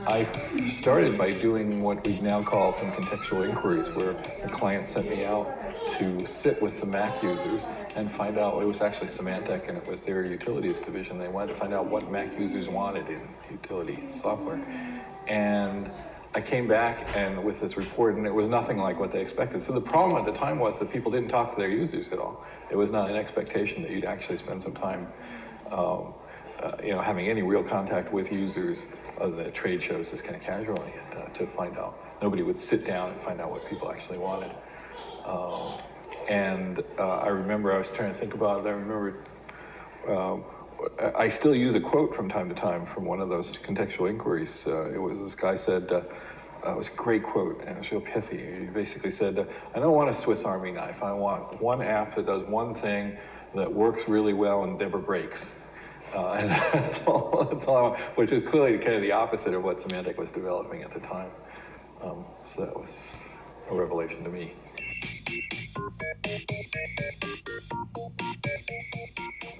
I started by doing what we now call some contextual inquiries, where a client sent me out to sit with some Mac users and find out, it was actually Symantec and it was their utilities division. They wanted to find out what Mac users wanted in utility software. And I came back and with this report, and it was nothing like what they expected. So the problem at the time was that people didn't talk to their users at all. It was not an expectation that you'd actually spend some time having any real contact with users other than at trade shows, just kind of casually, to find out. Nobody would sit down and find out what people actually wanted. I remember, I was trying to think about it, I remember I still use a quote from time to time from one of those contextual inquiries. It was, this guy said, it was a great quote, and it was real pithy. He basically said, I don't want a Swiss Army knife. I want one app that does one thing that works really well and never breaks. And that's all I want, which is clearly kind of the opposite of what Symantec was developing at the time. So that was a revelation to me.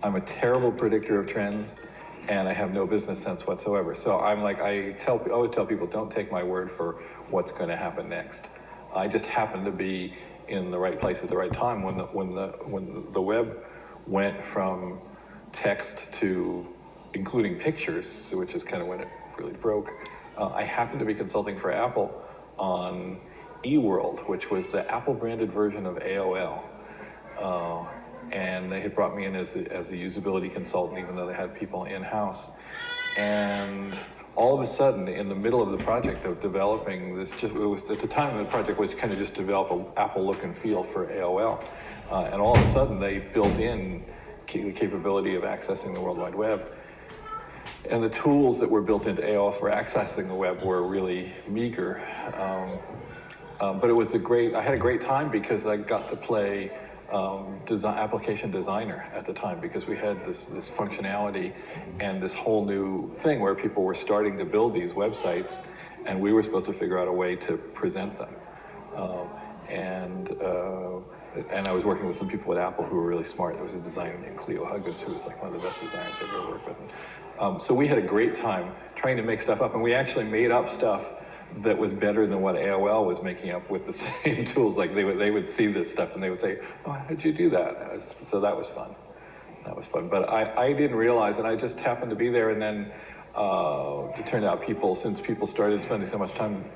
I'm a terrible predictor of trends, and I have no business sense whatsoever. So I'm like, I always tell people, don't take my word for what's going to happen next. I just happen to be in the right place at the right time when the web went from text to including pictures, which is kind of when it really broke. I happened to be consulting for Apple on eWorld, which was the Apple-branded version of AOL. And they had brought me in as a usability consultant, even though they had people in-house. And all of a sudden, in the middle of the project of developing this, it was at the time the project was kind of just develop an Apple look and feel for AOL. And all of a sudden, they built in the capability of accessing the World Wide Web. And the tools that were built into AOL for accessing the web were really meager. But it was I had a great time because I got to play application designer at the time, because we had this functionality and this whole new thing where people were starting to build these websites, and we were supposed to figure out a way to present them. And I was working with some people at Apple who were really smart. There was a designer named Cleo Huggins who was like one of the best designers I've ever worked with. So we had a great time trying to make stuff up, and we actually made up stuff that was better than what AOL was making up with the same tools. Like they would see this stuff and they would say, oh, how did you do that? So that was fun. That was fun. But I didn't realize, and I just happened to be there, and then it turned out since people started spending so much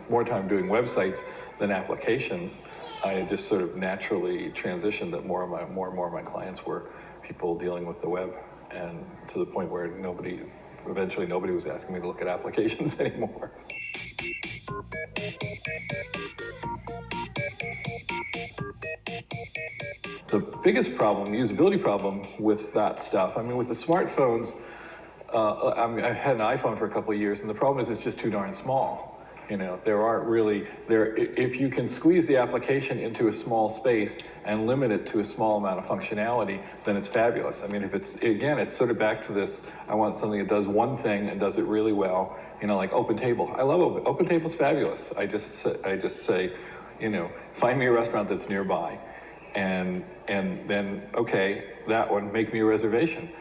more time doing websites than applications, I had just sort of naturally transitioned that more and more of my clients were people dealing with the web, and to the point where eventually nobody was asking me to look at applications anymore. The biggest problem, usability problem with that stuff, I mean, with the smartphones, I had an iPhone for a couple of years, and the problem is it's just too darn small. There aren't really, if you can squeeze the application into a small space and limit it to a small amount of functionality, then it's fabulous. I mean, it's sort of back to this, I want something that does one thing and does it really well, like OpenTable. I love OpenTable's fabulous. I just say, find me a restaurant that's nearby, and then, okay, that one, make me a reservation.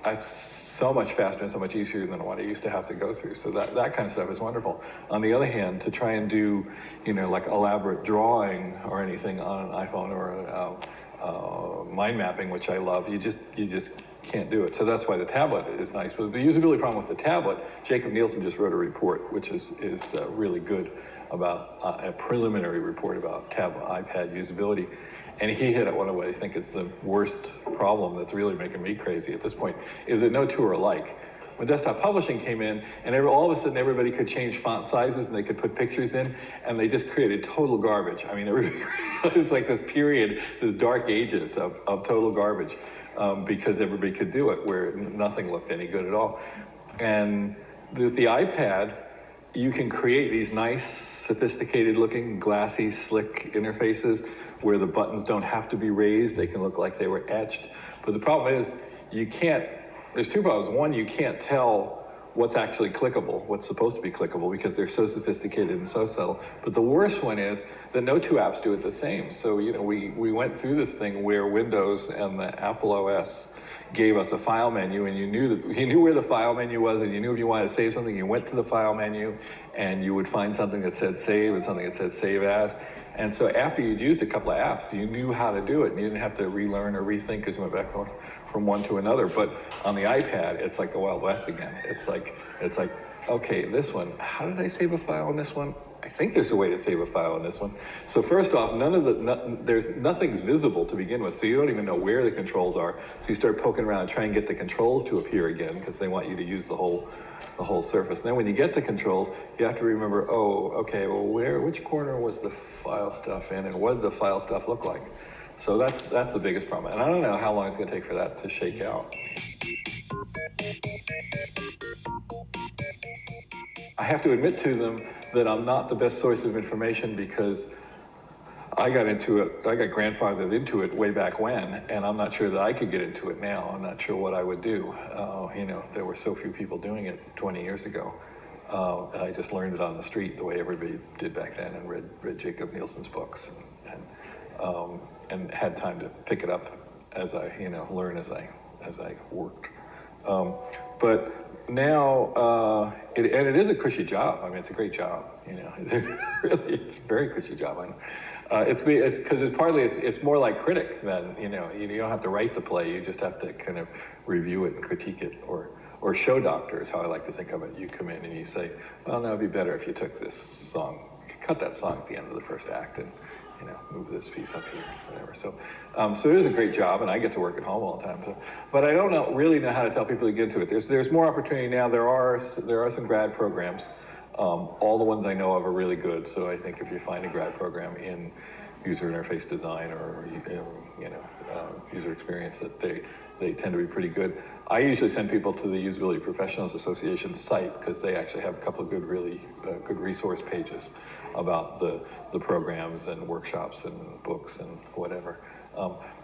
That's so much faster and so much easier than what I used to have to go through. So that kind of stuff is wonderful. On the other hand, to try and do, like elaborate drawing or anything on an iPhone or mind mapping, which I love, you just can't do it. So that's why the tablet is nice. But the usability problem with the tablet, Jacob Nielsen just wrote a report, which is really good, about a preliminary report about iPad usability. And he hit at one of what I think is the worst problem that's really making me crazy at this point, is that no two are alike. When desktop publishing came in, and all of a sudden everybody could change font sizes and they could put pictures in, and they just created total garbage. I mean, it was like this period, this dark ages of total garbage, because everybody could do it, where nothing looked any good at all. And with the iPad, you can create these nice, sophisticated-looking, glassy, slick interfaces where the buttons don't have to be raised. They can look like they were etched. But the problem is, there's two problems. One, you can't tell what's actually clickable, what's supposed to be clickable, because they're so sophisticated and so subtle. But the worst one is that no two apps do it the same. So, we went through this thing where Windows and the Apple OS gave us a file menu, and you knew where the file menu was, and you knew if you wanted to save something, you went to the file menu, and you would find something that said save and something that said save as. And so after you'd used a couple of apps, you knew how to do it, and you didn't have to relearn or rethink because you went back from one to another. But on the iPad, it's like the Wild West again. It's like, okay, this one, how did I save a file on this one? I think there's a way to save a file on this one. So first off, nothing's visible to begin with, so you don't even know where the controls are. So you start poking around and try and get the controls to appear again, because they want you to use the whole surface. And then when you get the controls, you have to remember, oh, okay, well, which corner was the file stuff in, and what did the file stuff look like? So that's the biggest problem. And I don't know how long it's going to take for that to shake out. I have to admit to them that I'm not the best source of information, because I got grandfathered into it way back when, and I'm not sure that I could get into it now. I'm not sure what I would do. There were so few people doing it 20 years ago. And I just learned it on the street the way everybody did back then, and read Jacob Nielsen's books, and had time to pick it up as I learn as I worked. But now, it is a cushy job. I mean, it's a great job. It's a very cushy job. It's because it's more like critic than you don't have to write the play. You just have to kind of review it and critique it, or show doctor is how I like to think of it. You come in and you say, well, no, it'd be better if you took this song, cut that song at the end of the first act, and move this piece up here, whatever. So it is a great job, and I get to work at home all the time. But I don't really know how to tell people to get into it. There's more opportunity now. There are some grad programs. All the ones I know of are really good. So I think if you find a grad program in user interface design or user experience, that they tend to be pretty good. I usually send people to the Usability Professionals Association site, because they actually have a couple of really good resource pages about the programs and workshops and books and whatever.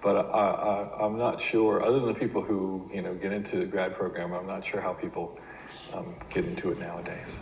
But I'm not sure, other than the people who get into the grad program, I'm not sure how people get into it nowadays.